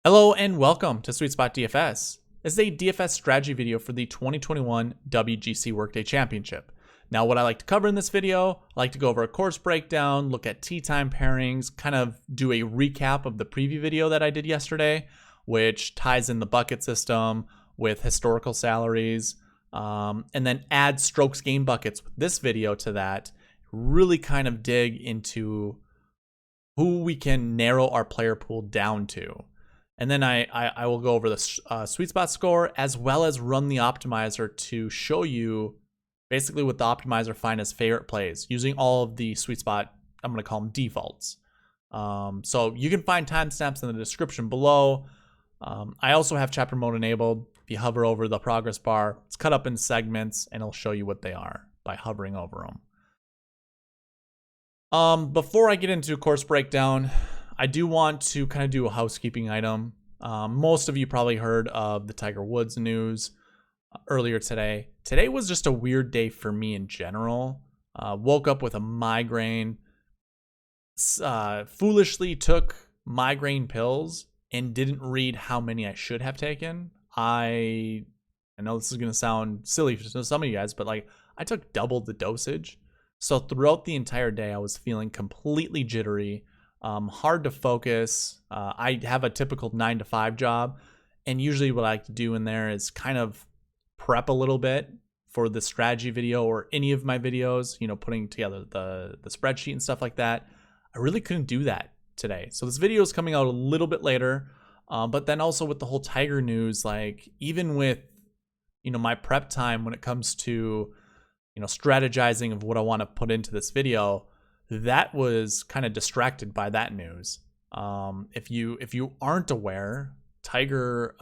Hello and welcome to SweetSpotDFS. This is a DFS strategy video for the 2021 WGC Workday Championship. Now, what I like to cover in this video, I like to go over a course breakdown, look at time pairings, kind of do a recap of the preview video that I did yesterday, which ties in the bucket system with historical salaries, and then add strokes gain buckets with this video to that, really kind of dig into who we can narrow our player pool down to. And then I will go over the SweetSpot score as well as run the optimizer to show you basically what the optimizer finds as favorite plays using all of the SweetSpot, I'm going to call them defaults. So you can find timestamps in the description below. I also have chapter mode enabled. If you hover over the progress bar, it's cut up in segments and it'll show you what they are by hovering over them. Before I get into course breakdown, I do want to kind of do a housekeeping item. Most of you probably heard of the Tiger Woods news earlier today. Today was just a weird day for me in general. Woke up with a migraine. Foolishly took migraine pills and didn't read how many I should have taken. I know this is going to sound silly to some of you guys, but like I took double the dosage. So throughout the entire day, I was feeling completely jittery. Hard to focus. I have a typical 9 to 5 job, and usually what I like to do in there is kind of prep a little bit for the strategy video or any of my videos, you know, putting together the spreadsheet and stuff like that. I really couldn't do that today. So this video is coming out a little bit later, but then also with the whole Tiger news, like even with, you know, my prep time when it comes to, you know, strategizing of what I want to put into this video, that was kind of distracted by that news. If you aren't aware, Tiger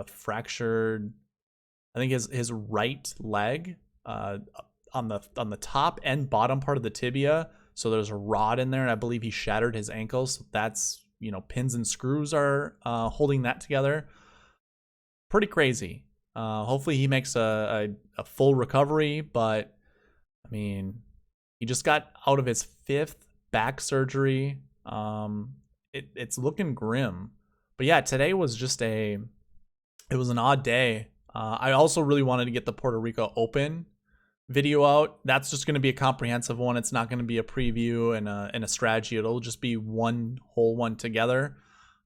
fractured, I think his right leg on the top and bottom part of the tibia. So there's a rod in there, and I believe he shattered his ankle. So that's, you know, pins and screws are holding that together. Pretty crazy. Hopefully he makes a full recovery, but I mean, he just got out of his 5th back surgery. It's looking grim. But yeah, today was just it was an odd day. I also really wanted to get the Puerto Rico Open video out. That's just going to be a comprehensive one. It's not going to be a preview and a strategy. It'll just be one whole one together.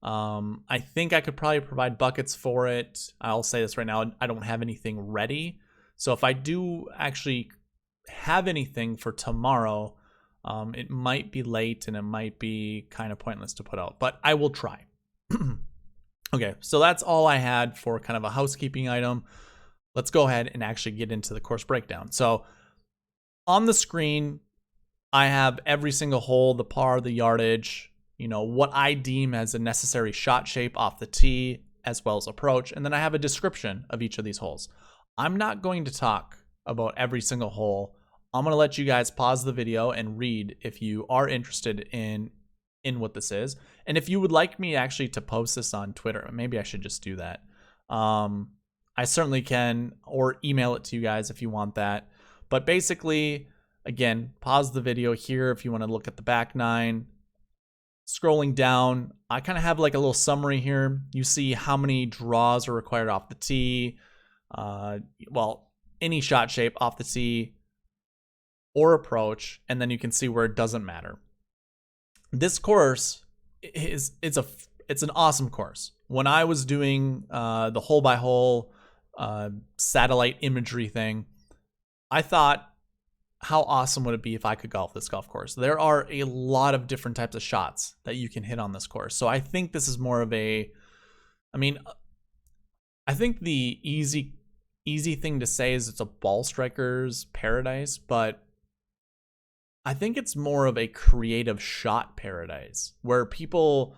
I think I could probably provide buckets for it. I'll say this right now. I don't have anything ready. So if I do actually have anything for tomorrow, it might be late and it might be kind of pointless to put out, but I will try. Okay, so that's all I had for kind of a housekeeping item. Let's go ahead and actually get into the course breakdown. So on the screen, I have every single hole, the par, the yardage, you know, what I deem as a necessary shot shape off the tee, as well as approach. And then I have a description of each of these holes. I'm not going to talk about every single hole. I'm going to let you guys pause the video and read if you are interested in what this is. And if you would like me actually to post this on Twitter, maybe I should just do that. I certainly can, or email it to you guys if you want that. But basically, again, pause the video here if you want to look at the back nine. Scrolling down, I kind of have like a little summary here. You see how many draws are required off the tee. Well, any shot shape off the tee or approach, and then you can see where it doesn't matter. This course it's an awesome course. When I was doing the hole by hole satellite imagery thing, I thought, how awesome would it be if I could golf this golf course? There are a lot of different types of shots that you can hit on this course. So I think this is more of I think the easy thing to say is it's a ball striker's paradise, but I think it's more of a creative shot paradise where people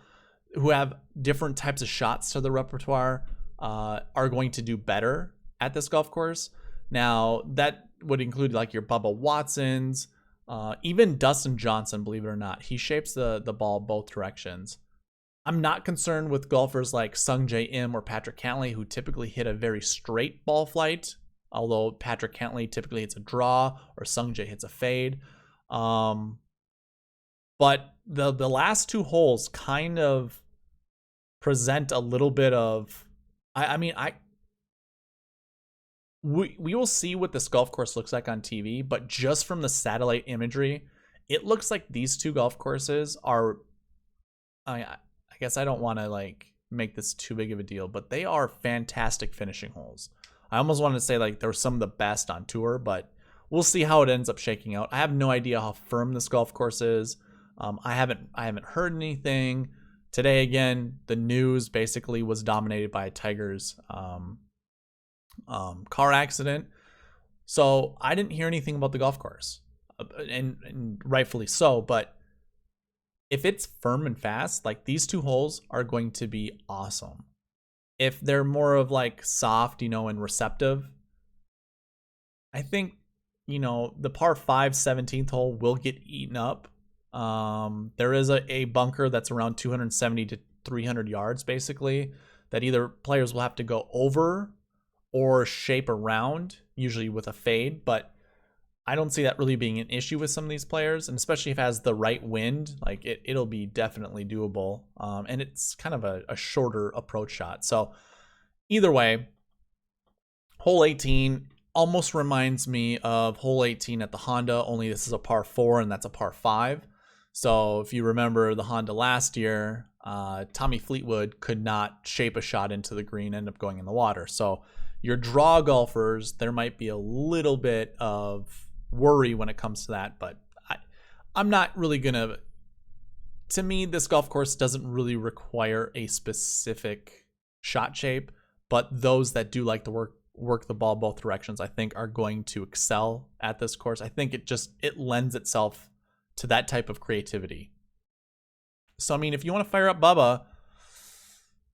who have different types of shots to the repertoire are going to do better at this golf course. Now, that would include like your Bubba Watsons, even Dustin Johnson, believe it or not. He shapes the ball both directions. I'm not concerned with golfers like Sungjae Im or Patrick Cantlay, who typically hit a very straight ball flight, although Patrick Cantlay typically hits a draw or Sungjae hits a fade. But the last two holes kind of present a little bit of, we will see what this golf course looks like on TV, but just from the satellite imagery, it looks like these two golf courses are, I guess I don't want to like make this too big of a deal, but they are fantastic finishing holes. I almost wanted to say like they're some of the best on tour, but we'll see how it ends up shaking out. I have no idea how firm this golf course is. I haven't heard anything. Today, again, the news basically was dominated by Tiger's car accident. So I didn't hear anything about the golf course, and rightfully so. But if it's firm and fast, like these two holes are going to be awesome. If they're more of like soft, and receptive, I think, the par 5 17th hole will get eaten up. There is a bunker that's around 270 to 300 yards, basically, that either players will have to go over or shape around, usually with a fade. But I don't see that really being an issue with some of these players, and especially if it has the right wind, like it'll be definitely doable. And it's kind of a shorter approach shot. So either way, hole 18 almost reminds me of hole 18 at the Honda, only this is a par 4 and that's a par 5. So if you remember the Honda last year, Tommy Fleetwood could not shape a shot into the green, end up going in the water. So your draw golfers, there might be a little bit of worry when it comes to that, but I'm not really gonna. To me, this golf course doesn't really require a specific shot shape, but those that do like to work the ball both directions, I think, are going to excel at this course. I think it lends itself to that type of creativity. So I mean, if you want to fire up Bubba,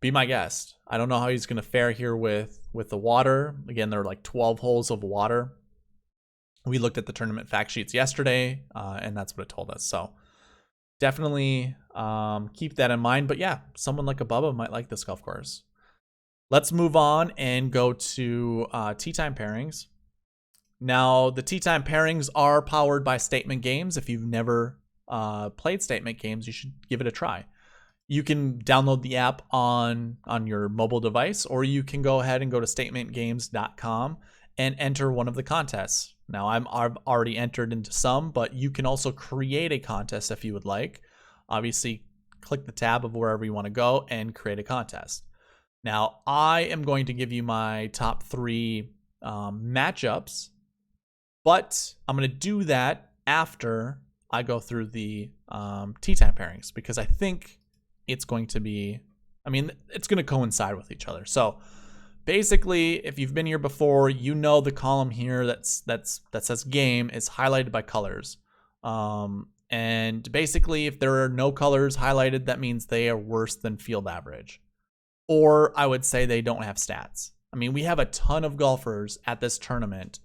be my guest. I don't know how he's going to fare here with the water. Again, there are like 12 holes of water. We looked at the tournament fact sheets yesterday, and that's what it told us. So definitely keep that in mind. But yeah, someone like a Bubba might like this golf course. Let's move on and go to tee time pairings. Now, the tee time pairings are powered by StatementGames. If you've never played StatementGames, you should give it a try. You can download the app on your mobile device, or you can go ahead and go to StatementGames.com and enter one of the contests. Now, I've already entered into some, but you can also create a contest if you would like. Obviously, click the tab of wherever you want to go and create a contest. Now, I am going to give you my top 3 matchups, but I'm going to do that after I go through the tee time pairings, because I think it's going to be, it's going to coincide with each other. So basically, if you've been here before, the column here that says game is highlighted by colors. And basically, if there are no colors highlighted, that means they are worse than field average. Or I would say they don't have stats. We have a ton of golfers at this tournament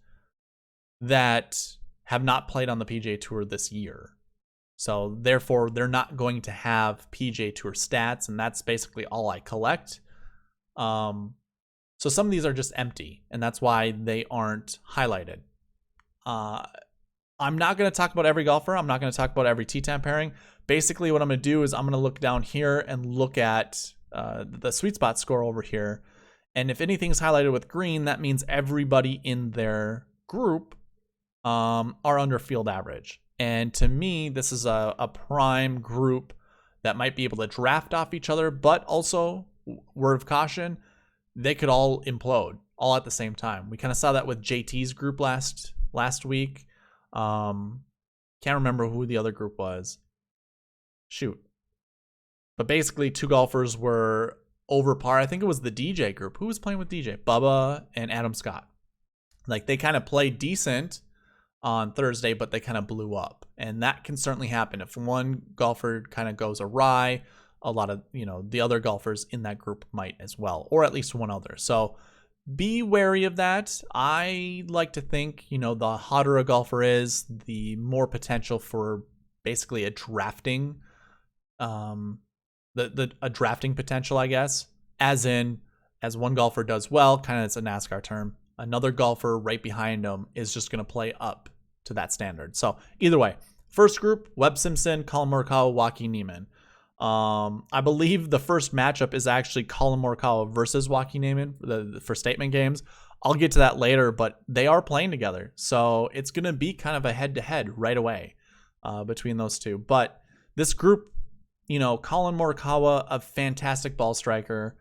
that have not played on the PGA Tour this year. So therefore, they're not going to have PGA Tour stats, and that's basically all I collect. So some of these are just empty, and that's why they aren't highlighted. I'm not going to talk about every golfer. I'm not going to talk about every tee time pairing. Basically, what I'm going to do is I'm going to look down here and look at the SweetSpot score over here. And if anything's highlighted with green, that means everybody in their group are under field average. And to me, this is a prime group that might be able to draft off each other, but also, word of caution, they could all implode all at the same time. We kind of saw that with JT's group last week. Can't remember who the other group was. Shoot. But basically, 2 golfers were over par. I think it was the DJ group. Who was playing with DJ? Bubba and Adam Scott. Like, they kind of played decent on Thursday, but they kind of blew up. And that can certainly happen. If one golfer kind of goes awry, a lot of, the other golfers in that group might as well, or at least one other. So be wary of that. I like to think, the hotter a golfer is, the more potential for basically a drafting, a drafting potential, I guess, as one golfer does well, kind of, it's a NASCAR term, another golfer right behind them is just going to play up to that standard. So either way, first group, Webb Simpson, Colin Morikawa, Joaquin Niemann. I believe the first matchup is actually Colin Morikawa versus Joaquin Niemann for Statement Games. I'll get to that later, but they are playing together. So it's going to be kind of a head-to-head right away between those two. But this group, Colin Morikawa, a fantastic ball striker.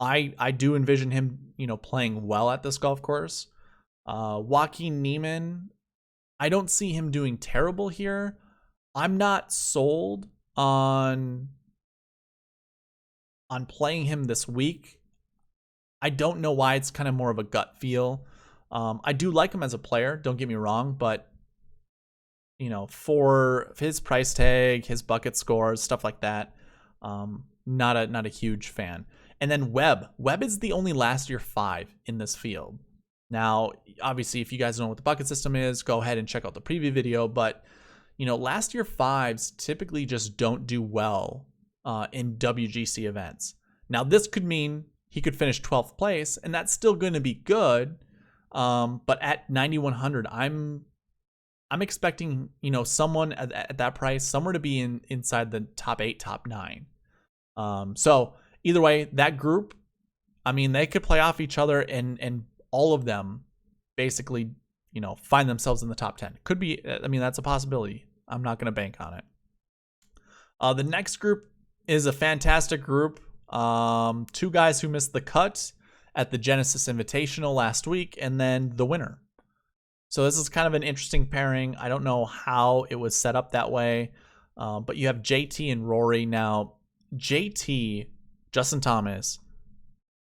I do envision him, playing well at this golf course. Joaquin Niemann, I don't see him doing terrible here. I'm not sold on playing him this week. I don't know why. It's kind of more of a gut feel. I do like him as a player, don't get me wrong, but for his price tag, his bucket scores, stuff like that, not a huge fan. And then Webb is the only last year 5 in this field. Now, obviously, if you guys don't know what the bucket system is, go ahead and check out the preview video. But last year 5s typically just don't do well in WGC events. Now, this could mean he could finish 12th place, and that's still going to be good. But at 9,100, I'm expecting someone at that price somewhere to be inside the top 8, top 9. So either way, that group, they could play off each other, and all of them basically find themselves in the top 10. Could be. That's a possibility. I'm not going to bank on it. The next group is a fantastic group. 2 guys who missed the cut at the Genesis Invitational last week, and then the winner. So this is kind of an interesting pairing. I don't know how it was set up that way, but you have JT and Rory. Now, JT, Justin Thomas,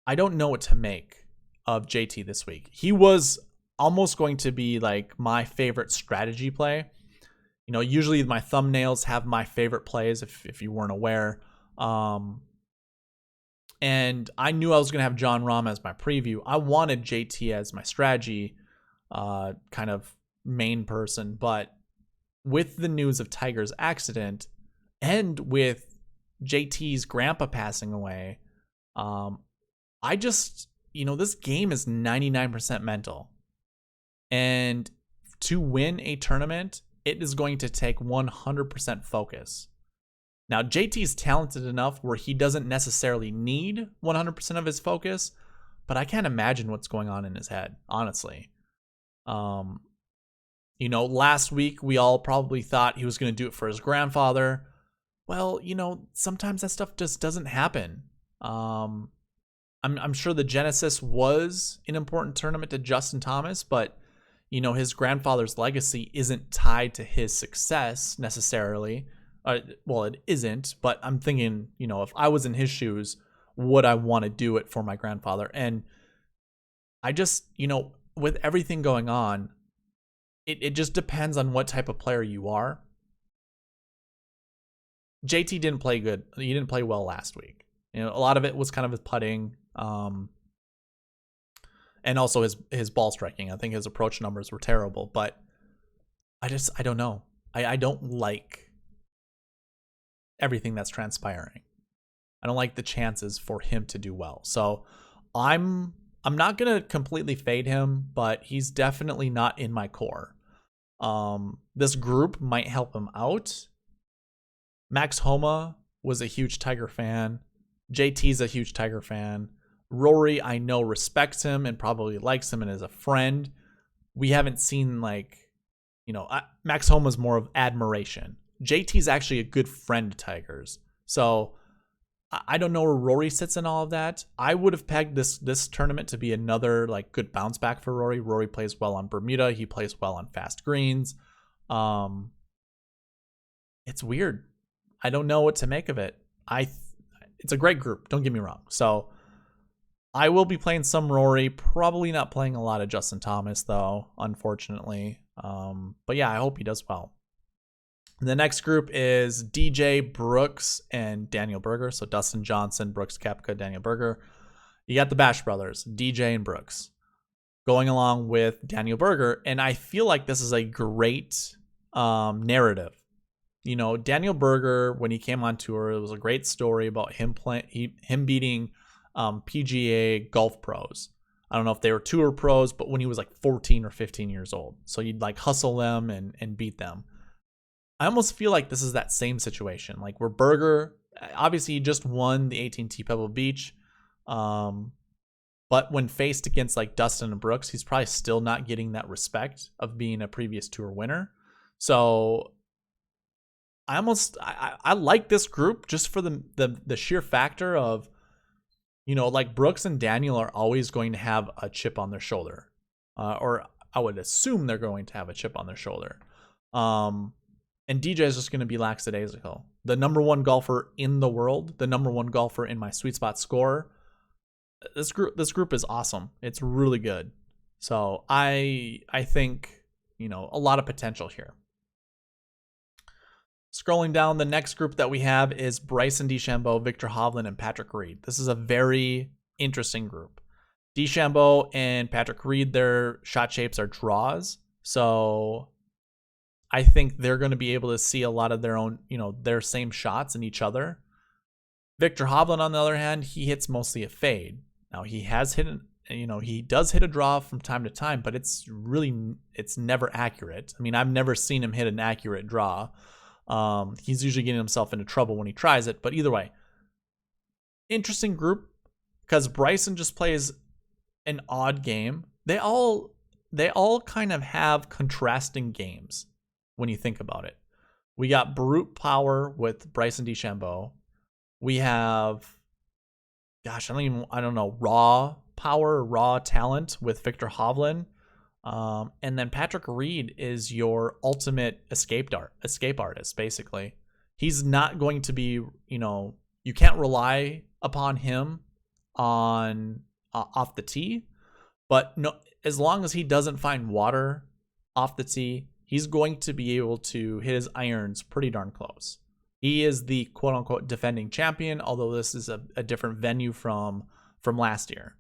I don't know what to make of JT this week. He was almost going to be like my favorite strategy play. Usually my thumbnails have my favorite plays, if you weren't aware. And I knew I was going to have John Rahm as my preview. I wanted JT as my strategy kind of main person. But with the news of Tiger's accident and with JT's grandpa passing away, I just, this game is 99% mental. And to win a tournament, it is going to take 100% focus. Now, JT's talented enough where he doesn't necessarily need 100% of his focus, but I can't imagine what's going on in his head, honestly. Last week we all probably thought he was going to do it for his grandfather. Well, sometimes that stuff just doesn't happen. I'm sure the Genesis was an important tournament to Justin Thomas, but his grandfather's legacy isn't tied to his success necessarily. Well, it isn't, but I'm thinking, if I was in his shoes, would I want to do it for my grandfather? And I just, with everything going on, it just depends on what type of player you are. JT didn't play good. He didn't play well last week. A lot of it was kind of his putting, and also his ball striking. I think his approach numbers were terrible, but I don't know. I don't like everything that's transpiring. I don't like the chances for him to do well. So I'm not going to completely fade him, but he's definitely not in my core. This group might help him out. Max Homa was a huge Tiger fan. JT's a huge Tiger fan. Rory, I know, respects him and probably likes him and is a friend. We haven't seen Max Homa's more of admiration. JT's actually a good friend to Tigers. So I don't know where Rory sits in all of that. I would have pegged this tournament to be another good bounce back for Rory. Rory plays well on Bermuda. He plays well on fast greens. It's weird. I don't know what to make of it. It's a great group. Don't get me wrong. So I will be playing some Rory. Probably not playing a lot of Justin Thomas though, unfortunately. But yeah, I hope he does well. The next group is DJ, Brooks, and Daniel Berger. So Dustin Johnson, Brooks Koepka, Daniel Berger. You got the Bash brothers, DJ and Brooks, going along with Daniel Berger. And I feel like this is a great narrative. Daniel Berger, when he came on tour, it was a great story about him beating PGA golf pros. I don't know if they were tour pros, but when he was 14 or 15 years old. So you'd hustle them and beat them. I almost feel like this is that same situation, where Berger Obviously, he just won the 18T Pebble Beach. But when faced against like Dustin and Brooks, he's probably still not getting that respect of being a previous tour winner. So I like this group just for the sheer factor of, like Brooks and Daniel are always going to have a chip on their shoulder, or I would assume they're going to have a chip on their shoulder. And DJ is just going to be lackadaisical. The number one golfer in the world, the number one golfer in my sweet spot score. This group is awesome. It's really good. So I think, a lot of potential here. Scrolling down, the next group that we have is Bryson DeChambeau, Victor Hovland, and Patrick Reed. This is a very interesting group. DeChambeau and Patrick Reed, their shot shapes are draws. So I think they're going to be able to see a lot of their own, their same shots in each other. Victor Hovland, on the other hand, he hits mostly a fade. Now, he has hit, he does hit a draw from time to time, but it's never accurate. I mean, I've never seen him hit an accurate draw. He's usually getting himself into trouble when he tries it, but either way, interesting group because Bryson just plays an odd game. They all kind of have contrasting games when you think about it. We got brute power with Bryson DeChambeau. We have, I don't know, raw power, raw talent with Victor Hovland. And then Patrick Reed is your ultimate escape artist, basically. He's not going to be, you can't rely upon him on off the tee, but no, as long as he doesn't find water off the tee, he's going to be able to hit his irons pretty darn close. He is the quote-unquote defending champion, although this is a different venue from last year.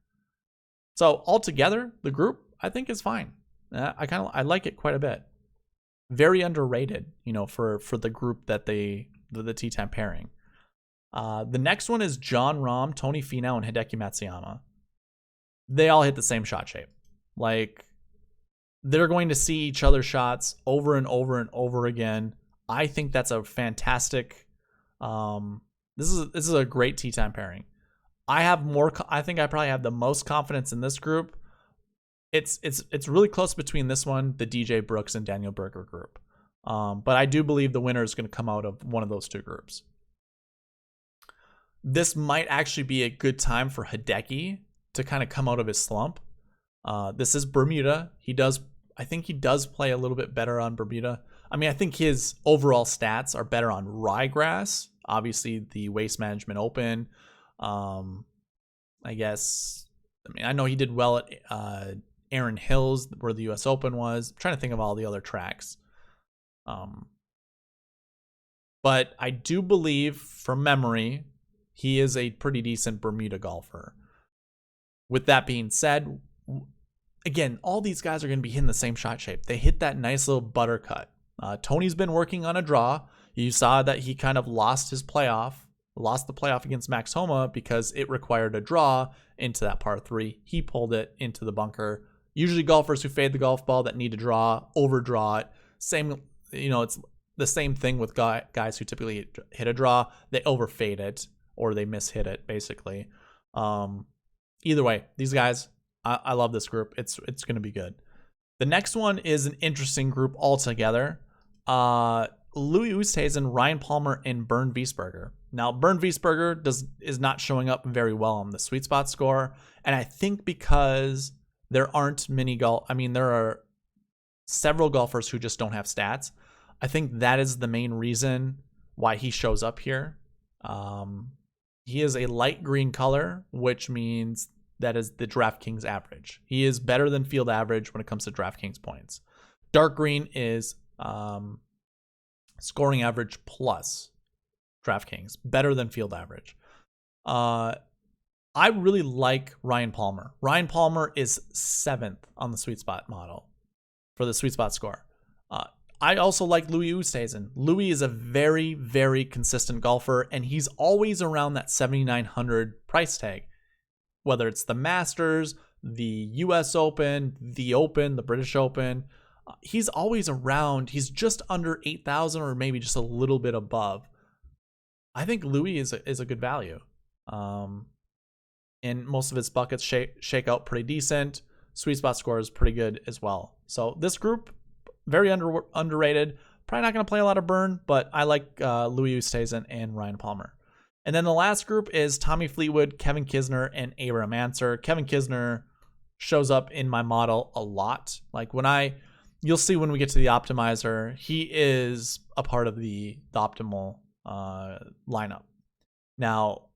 So altogether, the group, I think, is fine. I like it quite a bit. Very underrated, for the group that the Time pairing. The next one is Jon Rahm, Tony Finau, and Hideki Matsuyama. They all hit the same shot shape. Like, they're going to see each other's shots over and over and over again. I think that's a fantastic. This is a great tee time pairing. I think I probably have the most confidence in this group. It's really close between this one, the DJ Brooks and Daniel Berger group. But I do believe the winner is going to come out of one of those two groups. This might actually be a good time for Hideki to kind of come out of his slump. This is Bermuda. I think he does play a little bit better on Bermuda. I mean, I think his overall stats are better on ryegrass. Obviously, the Waste Management Open. I know he did well at Aaron Hills, where the U.S. Open was. I'm trying to think of all the other tracks. But I do believe, from memory, he is a pretty decent Bermuda golfer. With that being said, again, all these guys are going to be hitting the same shot shape. They hit that nice little butter cut. Tony's been working on a draw. You saw that he kind of lost the playoff against Max Homa because it required a draw into that par 3. He pulled it into the bunker. Usually golfers who fade the golf ball that need to draw, overdraw it. It's the same thing with guys who typically hit a draw. They overfade it or they mishit it, basically. Either way, these guys, I love this group. It's going to be good. The next one is an interesting group altogether. Louis Oosthuizen, Ryan Palmer, and Bernd Wiesberger. Now, Bernd Wiesberger is not showing up very well on the sweet spot score, and I think because there aren't many there are several golfers who just don't have stats. I think that is the main reason why he shows up here. He is a light green color, which means that is the DraftKings average. He is better than field average when it comes to DraftKings points. Dark green is scoring average plus DraftKings, better than field average. I really like Ryan Palmer. Ryan Palmer is 7th on the sweet spot model for the sweet spot score. I also like Louis Oosthuizen. Louis is a very, very consistent golfer, and he's always around that 7,900 price tag. Whether it's the Masters, the U.S. Open, the British Open, he's always around. He's just under 8,000 or maybe just a little bit above. I think Louis is a good value. And most of its buckets shake out pretty decent. SweetSpot score is pretty good as well. So this group, very underrated. Probably not going to play a lot of burn, but I like Louis Oosthuizen and Ryan Palmer. And then the last group is Tommy Fleetwood, Kevin Kisner, and Abraham Ancer. Kevin Kisner shows up in my model a lot. Like you'll see when we get to the optimizer, he is a part of the optimal lineup. Now,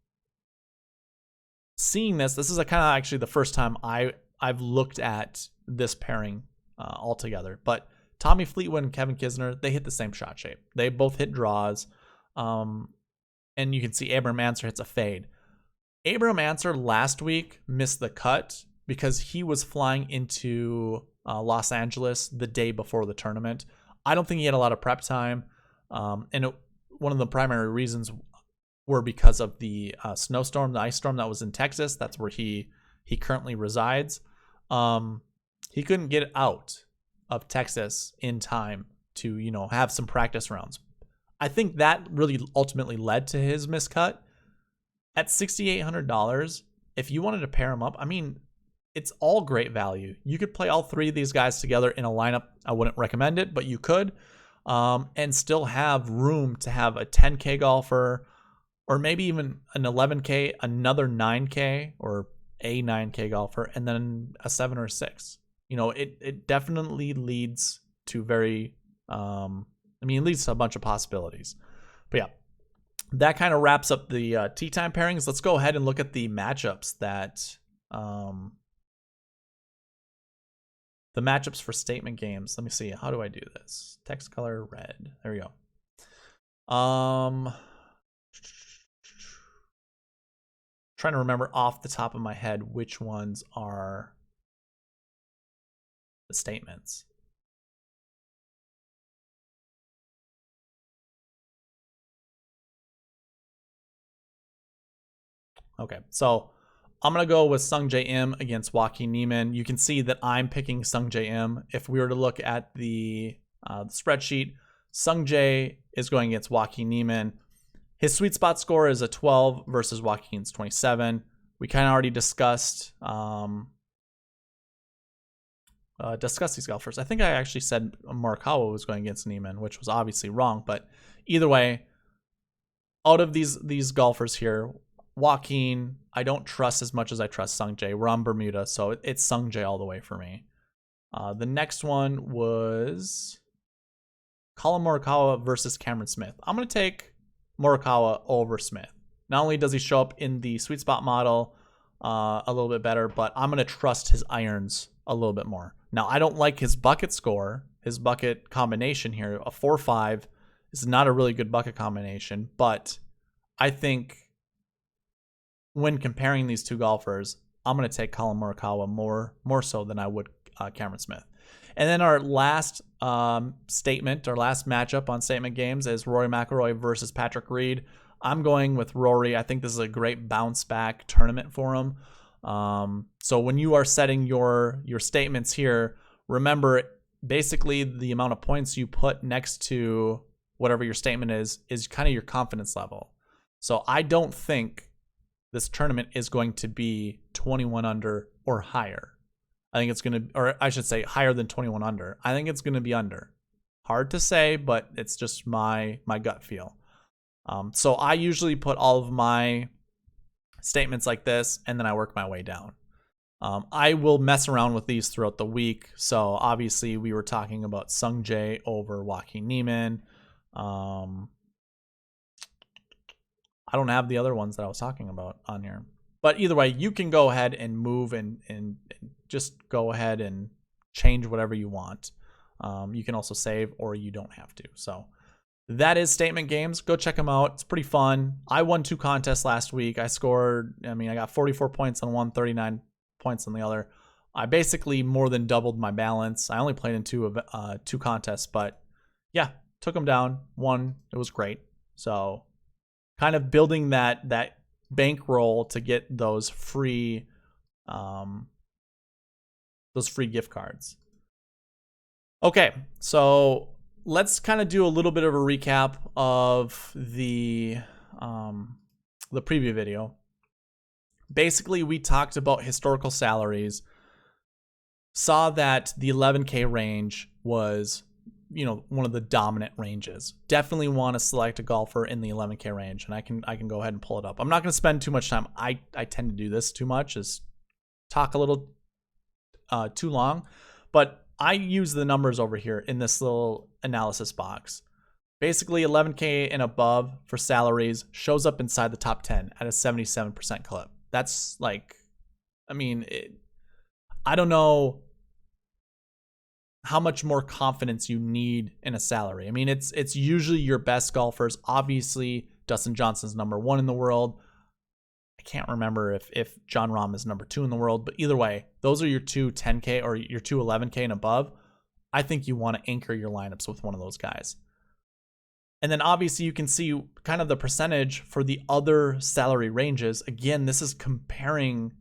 seeing this is a kind of actually the first time I've looked at this pairing altogether. But Tommy Fleetwood and Kevin Kisner, they hit the same shot shape. They both hit draws. And you can see Abraham Ancer hits a fade. Abraham Ancer last week missed the cut because he was flying into Los Angeles the day before the tournament. I don't think he had a lot of prep time. And one of the primary reasons were because of the snowstorm, the ice storm that was in Texas. That's where he currently resides. He couldn't get out of Texas in time to, have some practice rounds. I think that really ultimately led to his miscut. At $6,800, if you wanted to pair him up, I mean, it's all great value. You could play all three of these guys together in a lineup. I wouldn't recommend it, but you could, and still have room to have a 10K golfer, or maybe even an 11K, another 9K, or a 9K golfer, and then a 7 or a 6. It definitely leads to it leads to a bunch of possibilities. But yeah, that kind of wraps up the tee time pairings. Let's go ahead and look at the matchups the matchups for statement games. Let me see. How do I do this? Text color red. There we go. Trying to remember off the top of my head which ones are the statements. Okay, so I'm going to go with Sung J M against Joaquin Niemann. You can see that I'm picking Sung J M. If we were to look at the spreadsheet, Sung J is going against Joaquin Niemann. His sweet spot score is a 12 versus Joaquin's 27. We kind of already discussed these golfers. I think I actually said Morikawa was going against Niemann, which was obviously wrong. But either way, out of these golfers here, Joaquin, I don't trust as much as I trust Sung Jae. We're on Bermuda, so it's Sung Jae all the way for me. The next one was Colin Morikawa versus Cameron Smith. I'm going to take Morikawa over Smith. Not only does he show up in the sweet spot model a little bit better, but I'm going to trust his irons a little bit more. Now, I don't like his bucket score, his bucket combination here. A 4-5 is not a really good bucket combination, but I think when comparing these two golfers, I'm going to take Colin Morikawa more so than I would Cameron Smith. And then our last statement, our last matchup on Statement Games is Rory McIlroy versus Patrick Reed. I'm going with Rory. I think this is a great bounce back tournament for him. So when you are setting your statements here, remember basically the amount of points you put next to whatever your statement is kind of your confidence level. So I don't think this tournament is going to be 21 under or higher. I think it's going to, or I should say higher than 21 under. I think it's going to be under. Hard to say, but it's just my gut feel. So I usually put all of my statements like this, and then I work my way down. I will mess around with these throughout the week. So obviously we were talking about Sung Jae over Joaquin Niemann. I don't have the other ones that I was talking about on here. But either way, you can go ahead and move and just go ahead and change whatever you want. You can also save, or you don't have to. So that is Statement Games. Go check them out. It's pretty fun. I won 2 contests last week. I got 44 points on one, 39 points on the other. I basically more than doubled my balance. I only played in 2 contests, but yeah, took them down. Won. It was great. So kind of building that bankroll to get those free gift cards. Okay, so let's kind of do a little bit of a recap of the the preview video. Basically, we talked about historical salaries, saw that the 11K range was, one of the dominant ranges. Definitely want to select a golfer in the 11K range, and I can go ahead and pull it up. I'm not going to spend too much time. I tend to do this too much, is talk a little too long, but I use the numbers over here in this little analysis box. Basically, 11K and above for salaries shows up inside the top 10 at a 77% clip. That's like, I don't know how much more confidence you need in a salary. It's usually your best golfers. Obviously, Dustin Johnson's number 1 in the world. I can't remember if Jon Rahm is number 2 in the world, but either way, those are your 2 10K or your 2 11K and above. I think you want to anchor your lineups with one of those guys. And then obviously you can see kind of the percentage for the other salary ranges. Again, this is comparing,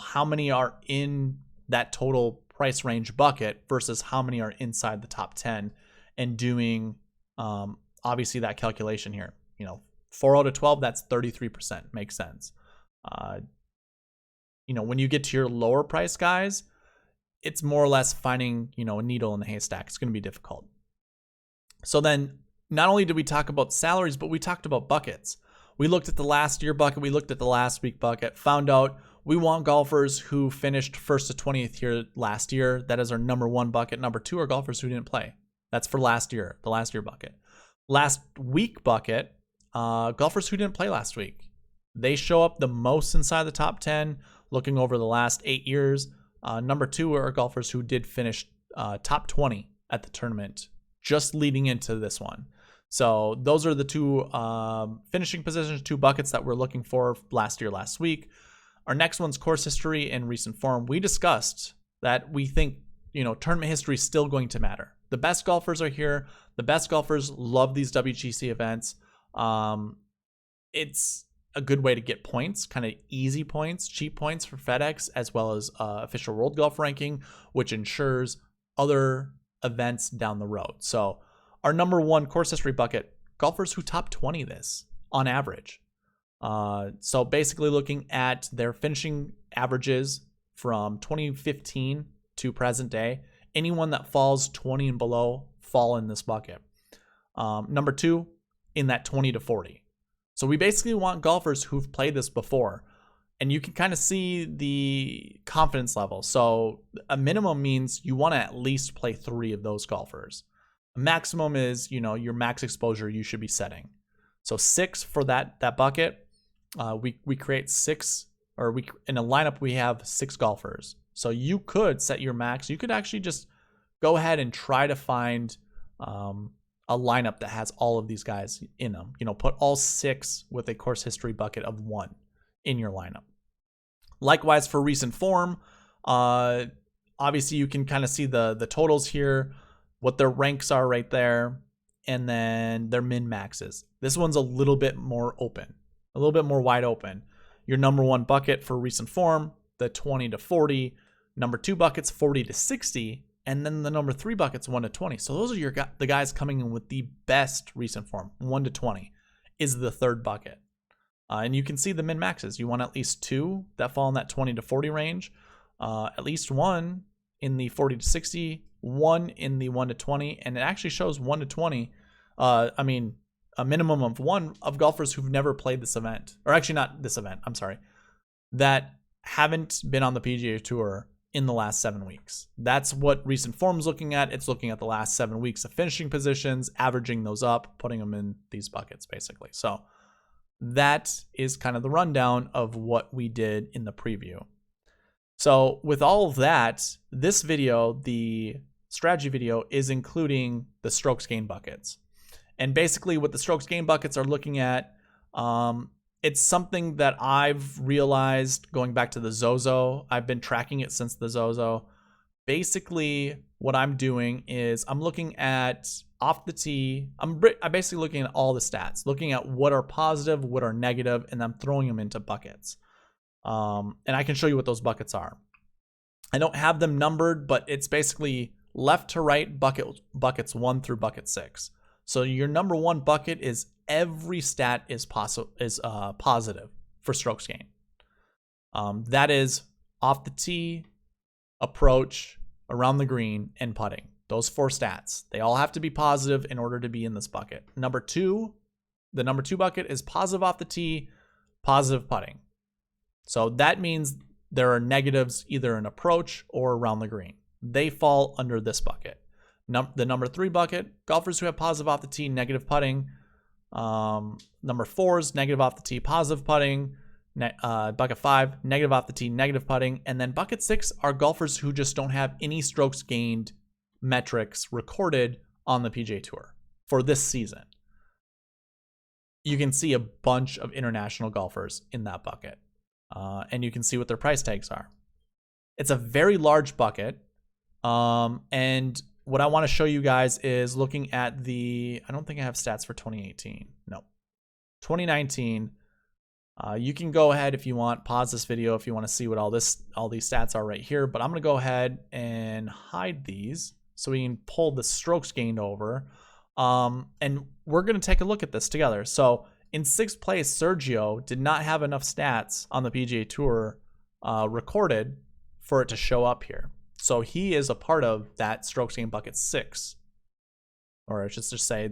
how many are in that total price range bucket versus how many are inside the top 10, and doing obviously that calculation here. 4 out of 12, that's 33%. Makes sense. When you get to your lower price guys, it's more or less finding, a needle in the haystack. It's going to be difficult. So then not only did we talk about salaries, but we talked about buckets. We looked at the last year bucket. We looked at the last week bucket, found out we want golfers who finished 1st to 20th here last year. That is our number 1 bucket. Number 2 are golfers who didn't play. That's for last year, the last year bucket. Last week bucket, golfers who didn't play last week. They show up the most inside the top 10, looking over the last 8 years. Number 2 are golfers who did finish top 20 at the tournament, just leading into this one. So those are the 2 finishing positions, 2 buckets that we're looking for last year, last week. Our next one's course history and recent form. We discussed that we think, tournament history is still going to matter. The best golfers are here. The best golfers love these WGC events. It's a good way to get points, kind of easy points, cheap points for FedEx, as well as official world golf ranking, which ensures other events down the road. So our number 1 course history bucket, golfers who top 20 this on average. So basically looking at their finishing averages from 2015 to present day, anyone that falls 20 and below fall in this bucket. Number 2, in that 20 to 40. So we basically want golfers who've played this before, and you can kind of see the confidence level. So a minimum means you want to at least play 3 of those golfers. A maximum is, your max exposure you should be setting. So 6 for that bucket. We create 6, or in a lineup we have 6 golfers. So you could set your max. You could actually just go ahead and try to find a lineup that has all of these guys in them. Put all 6 with a course history bucket of 1 in your lineup. Likewise for recent form, obviously you can kind of see the totals here, what their ranks are right there, and then their min maxes. This one's a little bit more open, a little bit more wide open. Your number 1 bucket for recent form, the 20 to 40, number 2 buckets 40 to 60, and then the number 3 buckets 1 to 20. So those are the guys coming in with the best recent form. 1 to 20 is the 3rd bucket. And you can see the min maxes. You want at least 2 that fall in that 20 to 40 range, at least 1 in the 40 to 60, 1 in the 1 to 20, and it actually shows 1 to 20. A minimum of 1 of golfers who've never played this event, or actually not this event, that haven't been on the PGA Tour in the last 7 weeks. That's what recent form's looking at. It's looking at the last 7 weeks of finishing positions, averaging those up, putting them in these buckets, basically. So that is kind of the rundown of what we did in the preview. So with all of that, this video, the strategy video, is including the strokes gain buckets. And basically what the strokes gain buckets are looking at, it's something that I've realized going back to the Zozo. I've been tracking it since the Zozo. Basically what I'm doing is I'm looking at off the tee. I'm basically looking at all the stats, looking at what are positive, what are negative, and I'm throwing them into buckets. And I can show you what those buckets are. I don't have them numbered, but it's basically left to right buckets 1 through bucket 6. So your number one bucket is every stat is positive for strokes gained. That is off the tee, approach, around the green, and putting. Those 4 stats. They all have to be positive in order to be in this bucket. The number 2 bucket is positive off the tee, positive putting. So that means there are negatives either in approach or around the green. They fall under this bucket. The number 3 bucket, golfers who have positive off the tee, negative putting. Number 4 is negative off the tee, positive putting. Bucket 5, negative off the tee, negative putting. And then bucket 6 are golfers who just don't have any strokes gained metrics recorded on the PGA Tour for this season. You can see a bunch of international golfers in that bucket. And you can see what their price tags are. It's a very large bucket. And what I want to show you guys is looking at I don't think I have stats for 2018. No. 2019. You can go ahead if you want, pause this video if you want to see what all these stats are right here. But I'm going to go ahead and hide these so we can pull the strokes gained over. And we're going to take a look at this together. So in 6th place, Sergio did not have enough stats on the PGA Tour recorded for it to show up here. So he is a part of that strokes gained bucket 6. Or I should just say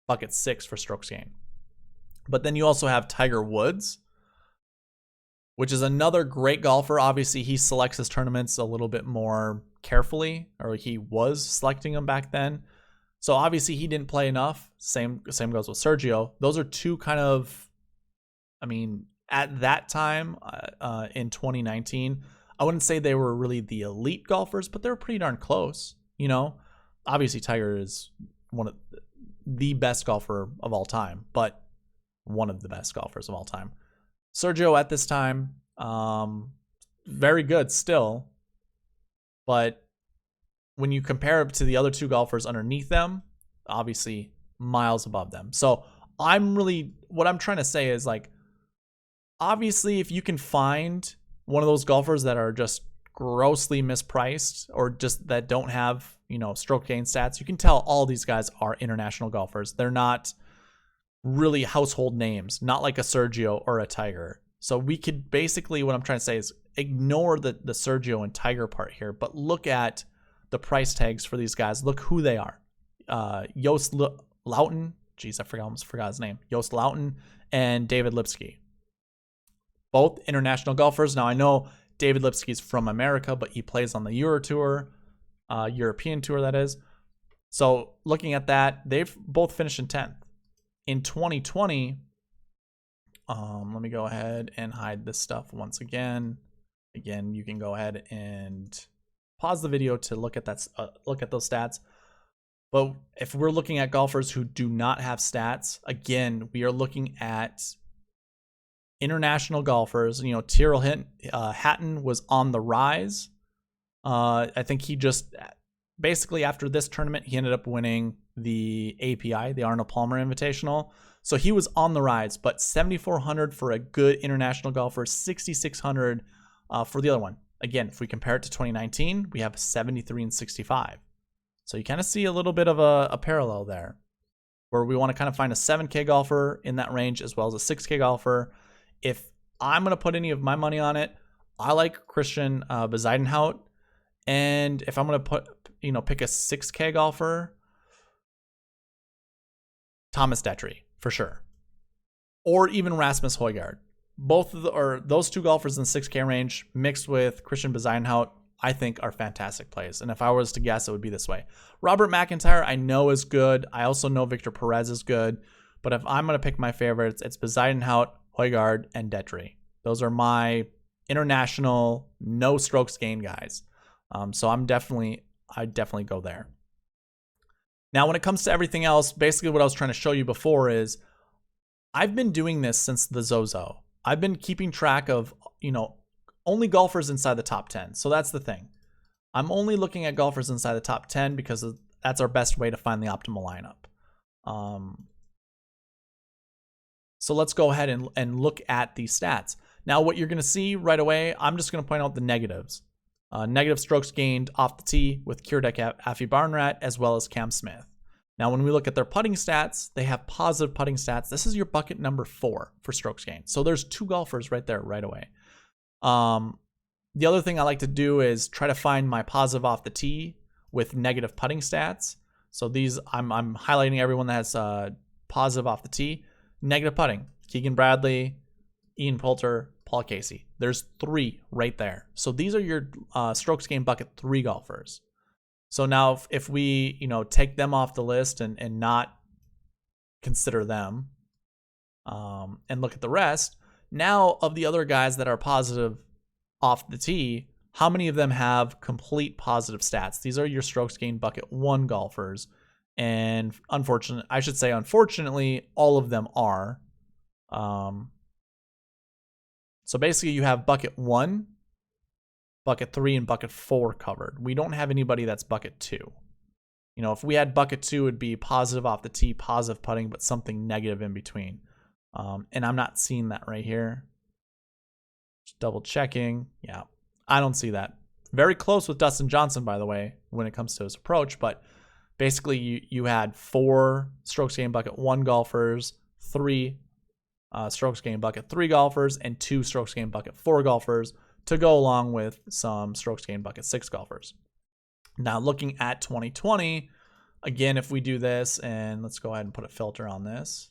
bucket 6 for strokes gained. But then you also have Tiger Woods, which is another great golfer. Obviously, he selects his tournaments a little bit more carefully, or he was selecting them back then. So obviously, he didn't play enough. Same goes with Sergio. Those are two kind of, at that time in 2019, I wouldn't say they were really the elite golfers, but they were pretty darn close. Obviously, Tiger is one of the best golfer of all time, but one of the best golfers of all time. Sergio at this time, very good still, but when you compare it to the other 2 golfers underneath them, obviously miles above them. So what I'm trying to say is, obviously if you can find one of those golfers that are just grossly mispriced or just that don't have, stroke gain stats, you can tell all these guys are international golfers. They're not really household names, not like a Sergio or a Tiger. So we could basically, what I'm trying to say is ignore the Sergio and Tiger part here, but look at the price tags for these guys. Look who they are. Joost Luiten, almost forgot his name. Joost Luiten and David Lipsky. Both international golfers. Now I know David Lipsky's from America, but he plays on the Euro Tour, European Tour that is. So looking at that, they've both finished in 10th. In 2020, let me go ahead and hide this stuff once again. Again, you can go ahead and pause the video to look at that. Look at those stats. But if we're looking at golfers who do not have stats, again, we are looking at international golfers. Tyrrell Hatton was on the rise. I think he just basically after this tournament, he ended up winning the API, the Arnold Palmer Invitational. So he was on the rise, but 7,400 for a good international golfer, 6,600 for the other one. Again, if we compare it to 2019, we have 73 and 65. So you kind of see a little bit of a parallel there where we want to kind of find a 7K golfer in that range as well as a 6K golfer. If I'm going to put any of my money on it, I like Christian Bezuidenhout. And if I'm going to pick a 6K golfer, Thomas Detry for sure, or even Rasmus Højgaard. Both of those 2 golfers in the 6K range mixed with Christian Bezuidenhout, I think are fantastic plays. And if I was to guess, it would be this way. Robert McIntyre, I know is good. I also know Victor Perez is good. But if I'm going to pick my favorites, it's Bezuidenhout, Højgaard, and Detry. Those are my international no strokes gain guys. So I definitely go there. Now, when it comes to everything else, basically what I was trying to show you before is I've been doing this since the Zozo. I've been keeping track of, only golfers inside the top 10. So that's the thing. I'm only looking at golfers inside the top 10 because that's our best way to find the optimal lineup. So let's go ahead and look at these stats. Now, what you're going to see right away, I'm just going to point out the negatives. Negative strokes gained off the tee with Kiradech Afi Barnrat as well as Cam Smith. Now, when we look at their putting stats, they have positive putting stats. This is your bucket number 4 for strokes gained. So there's 2 golfers right there right away. The other thing I like to do is try to find my positive off the tee with negative putting stats. So these, I'm highlighting everyone that has positive off the tee. Negative putting, Keegan Bradley, Ian Poulter, Paul Casey. There's 3 right there. So these are your strokes gained bucket 3 golfers. So now if we, take them off the list and not consider them and look at the rest, now of the other guys that are positive off the tee, how many of them have complete positive stats? These are your strokes gained bucket 1 golfers. And unfortunately, all of them are. So basically you have bucket 1, bucket 3, and bucket 4 covered. We don't have anybody that's bucket 2. If we had bucket 2, it'd be positive off the tee, positive putting, but something negative in between. And I'm not seeing that right here. Just double checking. Yeah, I don't see that. Very close with Dustin Johnson, by the way, when it comes to his approach. But basically, you had 4 strokes gained bucket 1 golfers, 3 strokes gained bucket 3 golfers, and 2 strokes gained bucket 4 golfers to go along with some strokes gained bucket 6 golfers. Now, looking at 2020, again, if we do this, and let's go ahead and put a filter on this,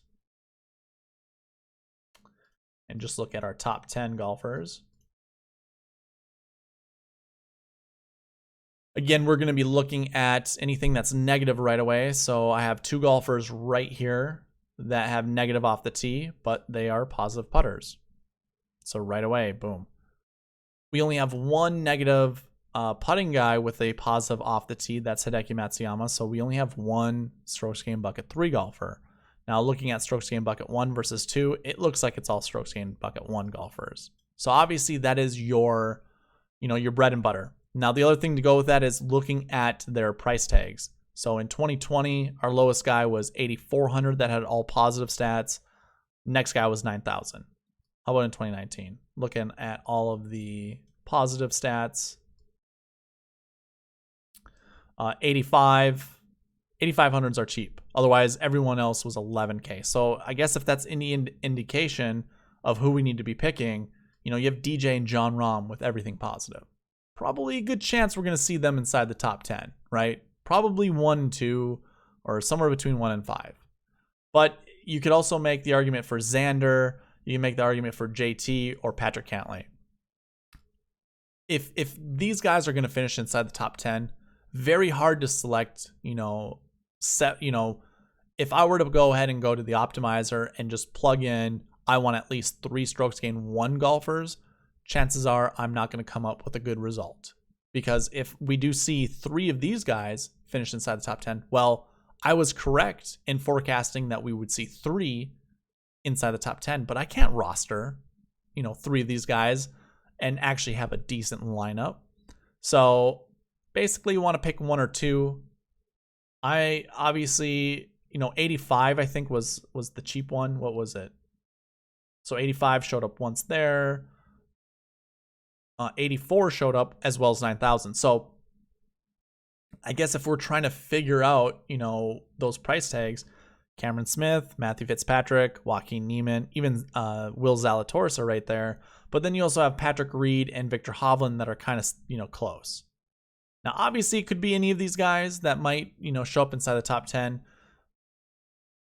and just look at our top 10 golfers. Again, we're going to be looking at anything that's negative right away. So I have 2 golfers right here that have negative off the tee, but they are positive putters. So right away, boom. We only have 1 negative putting guy with a positive off the tee. That's Hideki Matsuyama. So we only have 1 strokes gained bucket 3 golfer. Now looking at strokes gained bucket 1 versus 2, it looks like it's all strokes gained bucket 1 golfers. So obviously that is your bread and butter. Now the other thing to go with that is looking at their price tags. So in 2020, our lowest guy was 8,400 that had all positive stats. Next guy was 9,000. How about in 2019? Looking at all of the positive stats. 8,500s are cheap. Otherwise, everyone else was 11K. So I guess if that's any indication of who we need to be picking, you have DJ and John Rahm with everything positive. Probably a good chance we're going to see them inside the top 10, right? Probably 1, 2, or somewhere between 1 and 5. But you could also make the argument for Xander. You can make the argument for JT or Patrick Cantlay. If these guys are going to finish inside the top 10, very hard to select, if I were to go ahead and go to the optimizer and just plug in, I want at least 3 strokes gained 1 golfers, chances are I'm not going to come up with a good result. Because if we do see 3 of these guys finish inside the top 10, well, I was correct in forecasting that we would see 3 inside the top 10, but I can't roster, 3 of these guys and actually have a decent lineup. So basically you want to pick 1 or 2. I obviously, 85 I think was the cheap one. What was it? So 85 showed up once there. 84 showed up as well as 9,000. So I guess if we're trying to figure out, those price tags, Cameron Smith, Matthew Fitzpatrick, Joaquin Niemann, even Will Zalatoris are right there. But then you also have Patrick Reed and Victor Hovland that are kind of, close. Now, obviously, it could be any of these guys that might, show up inside the top 10.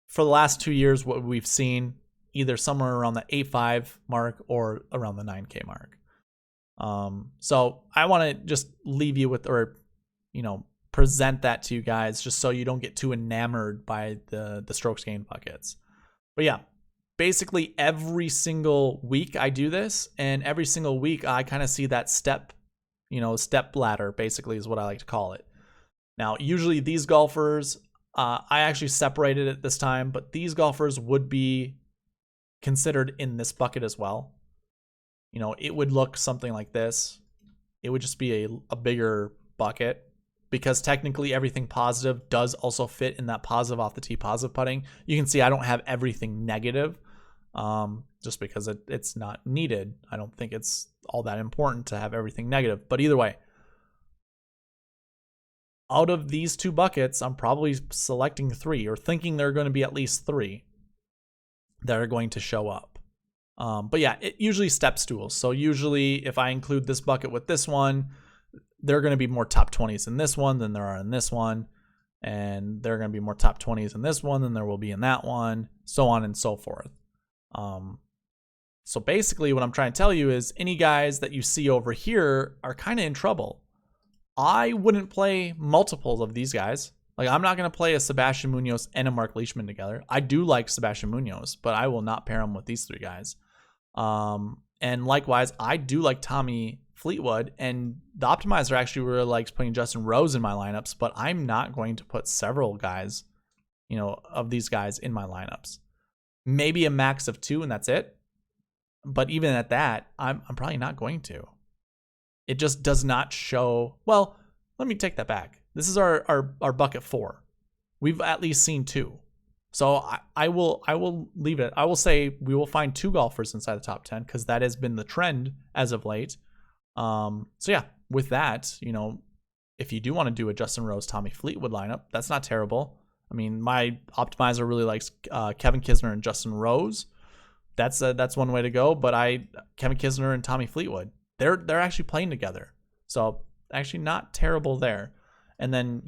For the last 2 years, what we've seen, either somewhere around the 8.5 mark or around the 9K mark. So I want to just leave you with, or, present that to you guys just so you don't get too enamored by the strokes gained buckets. But yeah, basically every single week I do this, and every single week I kind of see that step ladder basically is what I like to call it. Now, usually these golfers, I actually separated it this time, but these golfers would be considered in this bucket as well. It would look something like this. It would just be a bigger bucket because technically everything positive does also fit in that positive off the tee, positive putting. You can see I don't have everything negative just because it's not needed. I don't think it's all that important to have everything negative. But either way, out of these two buckets, I'm probably selecting 3 or thinking there are going to be at least 3 that are going to show up. But yeah, it usually step stools. So usually if I include this bucket with this one, there are going to be more top 20s in this one than there are in this one. And there are going to be more top 20s in this one than there will be in that one, so on and so forth. So basically what I'm trying to tell you is any guys that you see over here are kind of in trouble. I wouldn't play multiples of these guys. Like, I'm not going to play a Sebastian Munoz and a Mark Leishman together. I do like Sebastian Munoz, but I will not pair him with these 3 guys. And likewise, I do like Tommy Fleetwood, and the optimizer actually really likes putting Justin Rose in my lineups, but I'm not going to put several guys, of these guys in my lineups. Maybe a max of 2, and that's it. But even at that, I'm probably not going to. It just does not show. Well, let me take that back. This is our bucket 4. We've at least seen 2. So I will leave it. I will say we will find 2 golfers inside the top 10 because that has been the trend as of late. So yeah, with that, if you do want to do a Justin Rose, Tommy Fleetwood lineup, that's not terrible. I mean, my optimizer really likes Kevin Kisner and Justin Rose. That's one way to go. But Kevin Kisner and Tommy Fleetwood, they're actually playing together. So actually not terrible there. And then,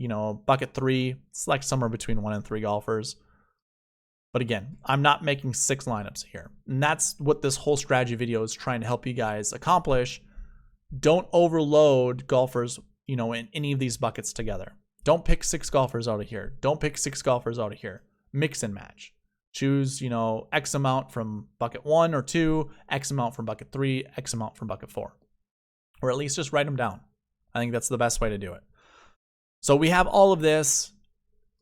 bucket 3, select somewhere between 1 and 3 golfers. But again, I'm not making 6 lineups here. And that's what this whole strategy video is trying to help you guys accomplish. Don't overload golfers, in any of these buckets together. Don't pick 6 golfers out of here. Don't pick 6 golfers out of here. Mix and match. Choose, X amount from bucket 1 or 2, X amount from bucket 3, X amount from bucket 4. Or at least just write them down. I think that's the best way to do it. So we have all of this.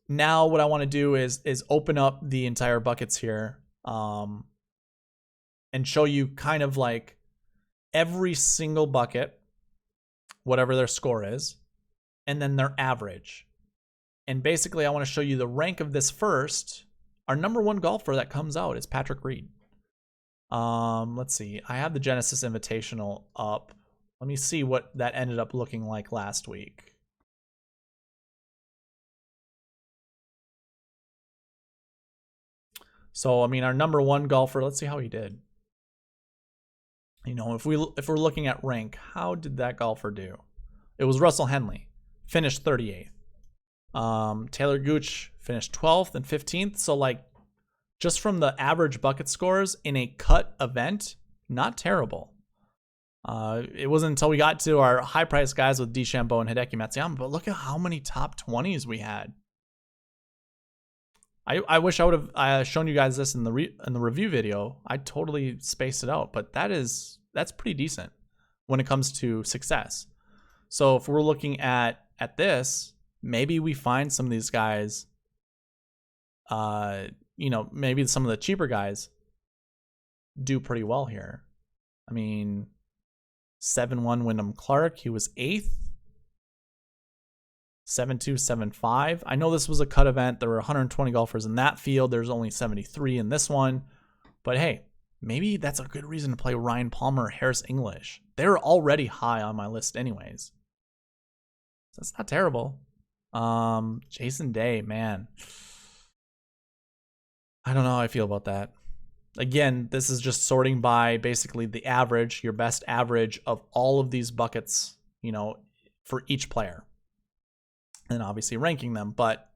Now what I want to do is open up the entire buckets here and show you kind of like every single bucket, whatever their score is, and then their average. And basically I want to show you the rank of this first. Our number 1 golfer that comes out is Patrick Reed. Let's see. I have the Genesis Invitational up. Let me see what that ended up looking like last week. So, I mean, our number 1 golfer, let's see how he did. If we're looking at rank, how did that golfer do? It was Russell Henley, finished 38th. Taylor Gooch finished 12th and 15th. So, like, just from the average bucket scores in a cut event, not terrible. It wasn't until we got to our high price guys with DeChambeau and Hideki Matsuyama, but look at how many top 20s we had. I wish I would have shown you guys this in the review video. I totally spaced it out, but that's pretty decent when it comes to success. So if we're looking at this, maybe we find some of these guys, maybe some of the cheaper guys do pretty well here. I mean, 7-1 Wyndham Clark, he was 8th. 7-2, 7-5. I know this was a cut event. There were 120 golfers in that field. There's only 73 in this one. But hey, maybe that's a good reason to play Ryan Palmer or Harris English. They're already high on my list anyways. So that's not terrible. Jason Day, man. I don't know how I feel about that. Again, this is just sorting by basically the average, your best average of all of these buckets, for each player. And obviously ranking them. But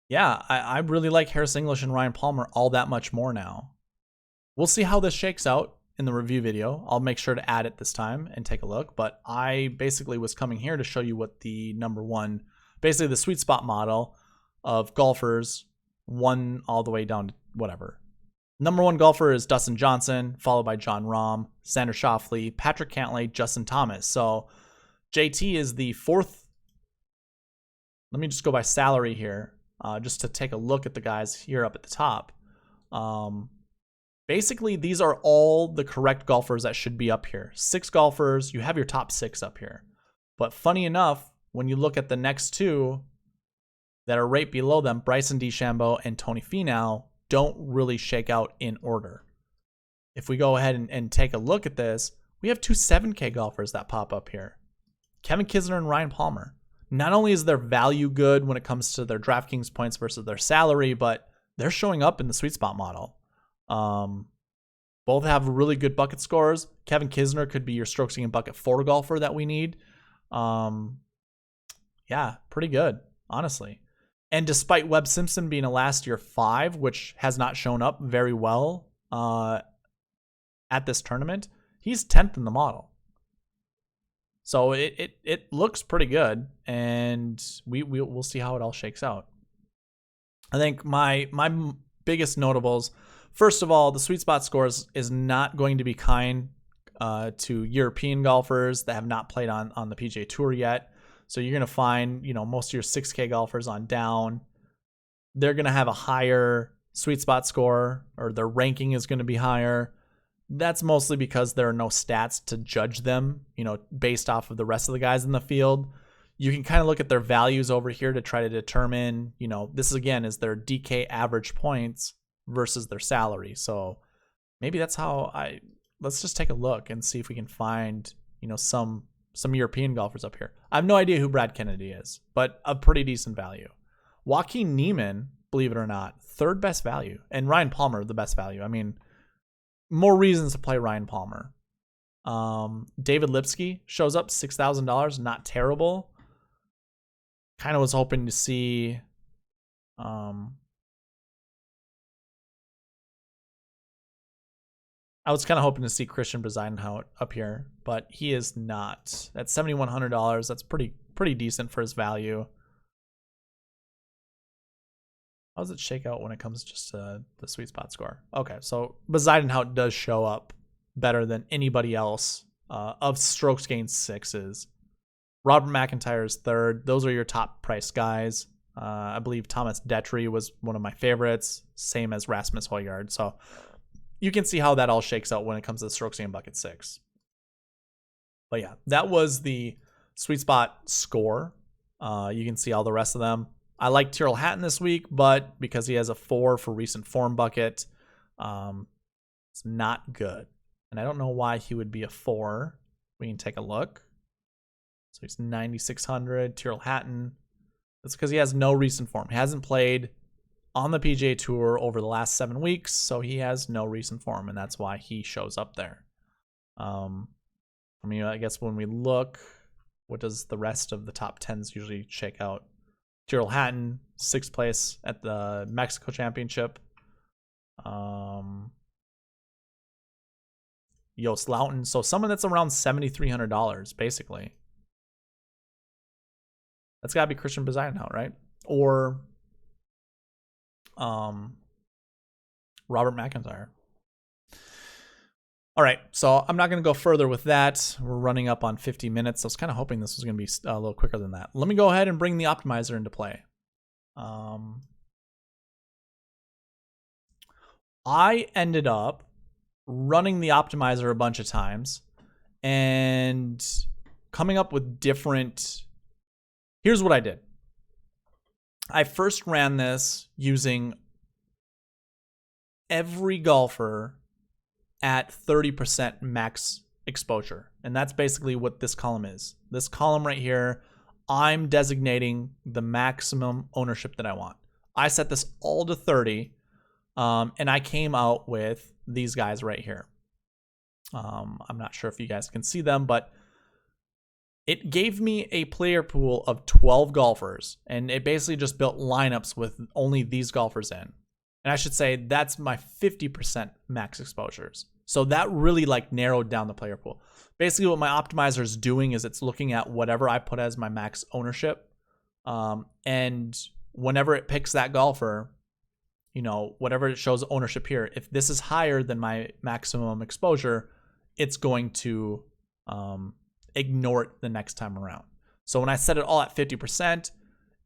yeah, I really like Harris English and Ryan Palmer all that much more now. We'll see how this shakes out in the review video. I'll make sure to add it this time and take a look. But I basically was coming here to show you what the number 1, basically the sweet spot model of golfers, 1 all the way down to whatever. Number 1 golfer is Dustin Johnson, followed by Jon Rahm, Xander Schauffele, Patrick Cantlay, Justin Thomas. So JT is the 4th. Let me just go by salary here, just to take a look at the guys here up at the top. Basically, these are all the correct golfers that should be up here. 6 golfers, you have your top 6 up here. But funny enough, when you look at the next 2 that are right below them, Bryson DeChambeau and Tony Finau, don't really shake out in order. If we go ahead and take a look at this, we have 2 7K golfers that pop up here. Kevin Kisner and Ryan Palmer. not only is their value good when it comes to their DraftKings points versus their salary, but they're showing up in the SweetSpot model. Both have really good bucket scores. Kevin Kisner could be your strokes gained bucket 4 golfer that we need. Yeah, pretty good, honestly. And despite Webb Simpson being a last year 5, which has not shown up very well at this tournament, he's 10th in the model. So it looks pretty good, and we'll see how it all shakes out. I think my biggest notables, first of all, the SweetSpot scores is not going to be kind to European golfers that have not played on the PGA Tour yet. So you're going to find, most of your 6K golfers on down, they're going to have a higher SweetSpot score, or their ranking is going to be higher. That's mostly because there are no stats to judge them, based off of the rest of the guys in the field. You can kind of look at their values over here to try to determine, this again is their DK average points versus their salary. So maybe that's how let's just take a look and see if we can find, some European golfers up here. I have no idea who Brad Kennedy is, but a pretty decent value. Joaquin Niemann, believe it or not, 3rd best value, and Ryan Palmer, the best value. I mean, more reasons to play Ryan Palmer. David Lipsky shows up $6,000, not terrible. Kind of was hoping to see I was kind of hoping to see Christian Bezuidenhout up here, but he is not. At $7,100, that's pretty decent for his value. How does it shake out when it comes just to the SweetSpot score? Okay, so Bezuidenhout does show up better than anybody else of strokes gained 6s. Robert McIntyre is 3rd. Those are your top price guys. I believe Thomas Detry was one of my favorites, same as Rasmus Højgaard. So you can see how that all shakes out when it comes to the strokes gained bucket 6. But yeah, that was the SweetSpot score. You can see all the rest of them. I like Tyrrell Hatton this week, but because he has a 4 for recent form bucket, it's not good. And I don't know why he would be a 4. We can take a look. So he's 9,600. Tyrrell Hatton. That's because he has no recent form. He hasn't played on the PGA Tour over the last 7 weeks, so he has no recent form, and that's why he shows up there. I guess when we look, what does the rest of the top 10s usually shake out? Tyrrell Hatton, 6th place at the Mexico Championship. Joost Luiten, so someone that's around $7,300, basically. That's got to be Christian Bezuidenhout, right? Or Robert McIntyre. All right, so I'm not going to go further with that. We're running up on 50 minutes. I was kind of hoping this was going to be a little quicker than that. Let me go ahead and bring the optimizer into play. I ended up running the optimizer a bunch of times and coming up with different... Here's what I did. I first ran this using every golfer at 30% max exposure. And that's basically what this column is. This column right here, I'm designating the maximum ownership that I want. I set this all to 30, and I came out with these guys right here. I'm not sure if you guys can see them, but it gave me a player pool of 12 golfers, and it basically just built lineups with only these golfers in. And I should say that's my 50% max exposures. So that really narrowed down the player pool. Basically what my optimizer is doing is it's looking at whatever I put as my max ownership. And whenever it picks that golfer, whatever it shows ownership here, if this is higher than my maximum exposure, it's going to ignore it the next time around. So when I set it all at 50%,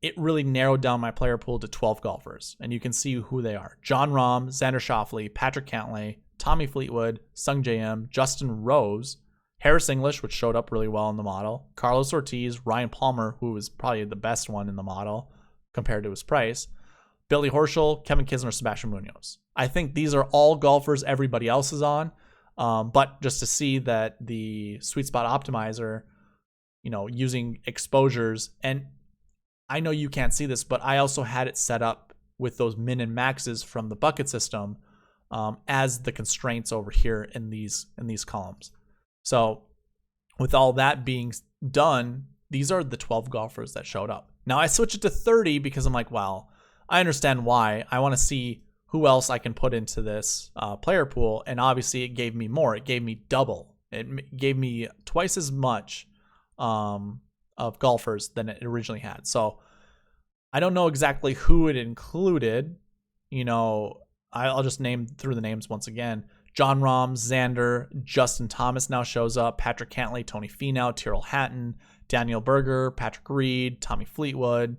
it really narrowed down my player pool to 12 golfers. And you can see who they are. John Rahm, Xander Schauffele, Patrick Cantlay, Tommy Fleetwood, Sung J.M., Justin Rose, Harris English, which showed up really well in the model, Carlos Ortiz, Ryan Palmer, who was probably the best one in the model compared to his price, Billy Horschel, Kevin Kisner, Sebastian Munoz. I think these are all golfers everybody else is on. But just to see that the SweetSpot optimizer, using exposures. And I know you can't see this, but I also had it set up with those min and maxes from the bucket system as the constraints over here in these columns. So with all that being done, these are the 12 golfers that showed up. Now I switched it to 30 because I'm like, well, I understand why. I want to see who else I can put into this player pool. And obviously it gave me more. It gave me double. It gave me twice as much of golfers than it originally had. So I don't know exactly who it included. I'll just name through the names once again. John Rahm, Xander, Justin Thomas now shows up, Patrick Cantlay, Tony Finau, Tyrrell Hatton, Daniel Berger, Patrick Reed, Tommy Fleetwood,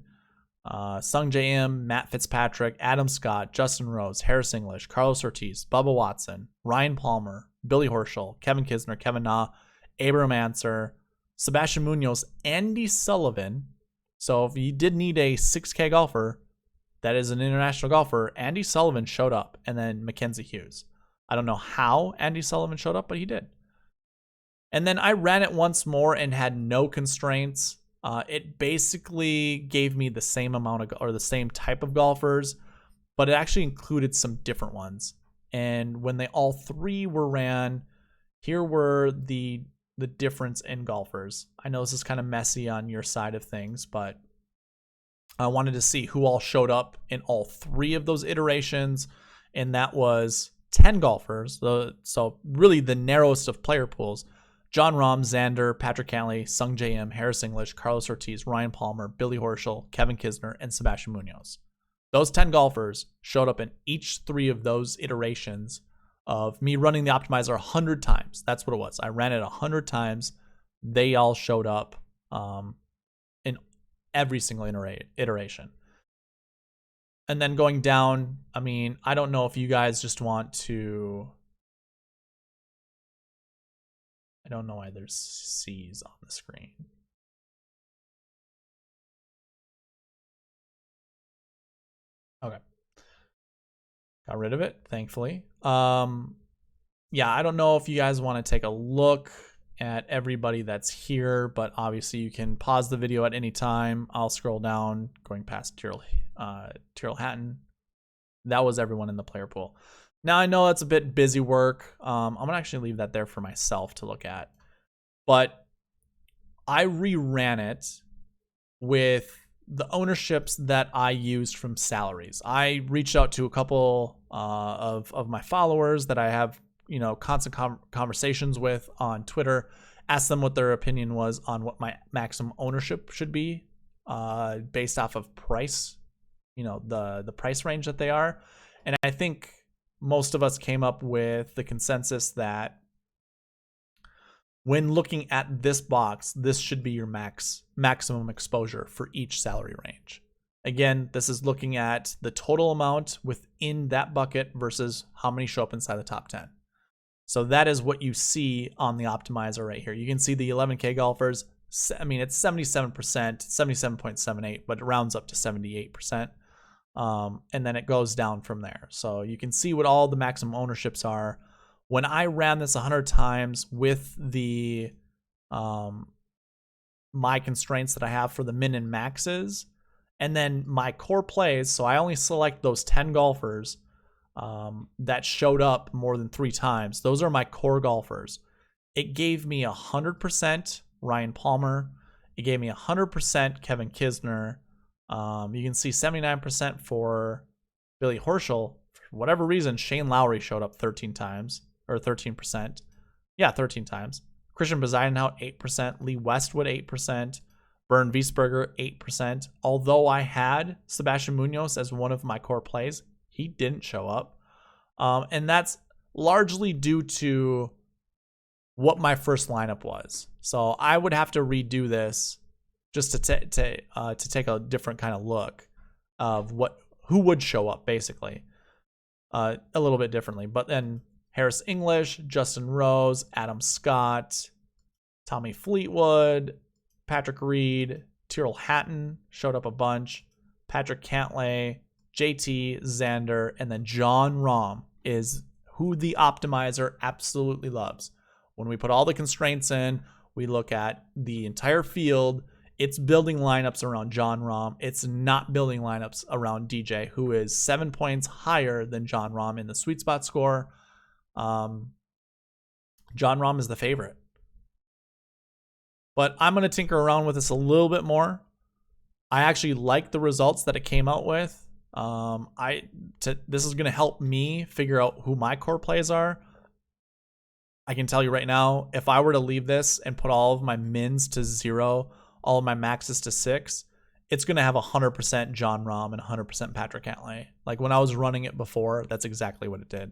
Sung J M, Matt Fitzpatrick, Adam Scott, Justin Rose, Harris English, Carlos Ortiz, Bubba Watson, Ryan Palmer, Billy Horschel, Kevin Kisner, Kevin Na, Abraham Ancer, Sebastian Munoz, Andy Sullivan. So if you did need a 6K golfer that is an international golfer, Andy Sullivan showed up, and then Mackenzie Hughes. I don't know how Andy Sullivan showed up, but he did. And then I ran it once more and had no constraints. It basically gave me the same amount of, or the same type of golfers, but it actually included some different ones. And when they all three were ran, here were the difference in golfers. I know this is kind of messy on your side of things, but I wanted to see who all showed up in all three of those iterations, and that was 10 golfers. So really the narrowest of player pools. John Rahm, Xander, Patrick Cantlay, Sung J M, Harris English, Carlos Ortiz, Ryan Palmer, Billy Horschel, Kevin Kisner, and Sebastian Munoz. Those 10 golfers showed up in each three of those iterations of me running the optimizer 100 times. That's what it was. I ran it 100 times. They all showed up in every single iteration. And then going down, I don't know if you guys just want to... I don't know why there's C's on the screen. Okay. Got rid of it, thankfully. Yeah, I don't know if you guys want to take a look at everybody that's here, but obviously you can pause the video at any time. I'll scroll down, going past Tyrrell Hatton. That was everyone in the player pool. Now I know that's a bit busy work. I'm gonna actually leave that there for myself to look at, but I reran it with the ownerships that I used from salaries. I reached out to a couple of my followers that I have constant conversations with on Twitter, asked them what their opinion was on what my maximum ownership should be based off of price, the price range that they are. And I think most of us came up with the consensus that when looking at this box, this should be your maximum exposure for each salary range. Again, this is looking at the total amount within that bucket versus how many show up inside the top 10. So that is what you see on the optimizer right here. You can see the 11K golfers. It's 77%, 77.78, but it rounds up to 78%. And then it goes down from there. So you can see what all the maximum ownerships are. When I ran this 100 times with the my constraints that I have for the min and maxes, and then my core plays, so I only select those 10 golfers that showed up more than 3 times. Those are my core golfers. It gave me 100% Ryan Palmer. It gave me 100% Kevin Kisner. You can see 79% for Billy Horschel. For whatever reason, Shane Lowry showed up 13 times, or 13%. Yeah, 13 times. Christian Bezuidenhout, 8%. Lee Westwood, 8%. Bernd Wiesberger, 8%. Although I had Sebastian Munoz as one of my core plays, he didn't show up. And that's largely due to what my first lineup was. So I would have to redo this just to take a different kind of look of who would show up, basically, a little bit differently. But then Harris English, Justin Rose, Adam Scott, Tommy Fleetwood, Patrick Reed, Tyrrell Hatton showed up a bunch, Patrick Cantlay, JT, Xander, and then John Rahm is who the optimizer absolutely loves. When we put all the constraints in, We look at the entire field. It's building lineups around Jon Rahm. It's not building lineups around DJ, who is 7 points higher than Jon Rahm in the sweet spot score. Jon Rahm is the favorite. But I'm going to tinker around with this a little bit more. I actually like the results that it came out with. This is going to help me figure out who my core plays are. I can tell you right now, if I were to leave this and put all of my mins to 0, all of my maxes to 6, it's going to have 100% Jon Rahm and 100% Patrick Cantlay. Like when I was running it before, that's exactly what it did.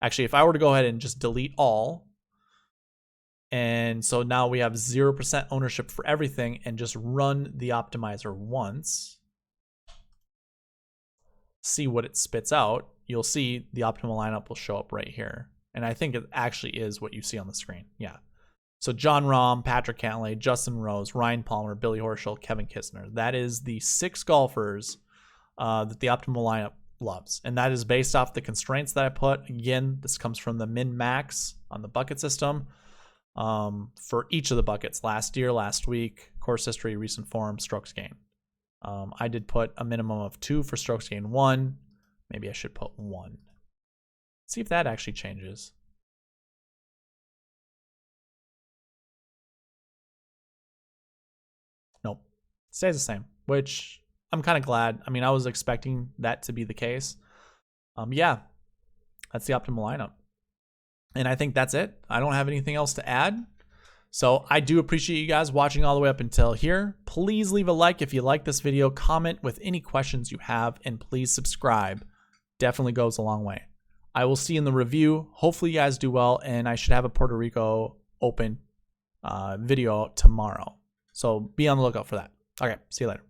Actually, if I were to go ahead and just delete all, and so now we have 0% ownership for everything and just run the optimizer once, see what it spits out, you'll see the optimal lineup will show up right here. And I think it actually is what you see on the screen. Yeah. So Jon Rahm, Patrick Cantlay, Justin Rose, Ryan Palmer, Billy Horschel, Kevin Kisner. That is the 6 golfers that the optimal lineup loves. And that is based off the constraints that I put. Again, this comes from the min-max on the bucket system for each of the buckets. Last year, last week, course history, recent form, strokes gained. I did put a minimum of 2 for strokes gained 1. Maybe I should put 1. See if that actually changes. Nope. Stays the same, which I'm kind of glad. I mean, I was expecting that to be the case. Yeah, that's the optimal lineup. And I think that's it. I don't have anything else to add. So I do appreciate you guys watching all the way up until here. Please leave a like if you like this video, comment with any questions you have, and please subscribe. Definitely goes a long way. I will see you in the review. Hopefully you guys do well, and I should have a Puerto Rico Open video tomorrow. So be on the lookout for that. Okay, see you later.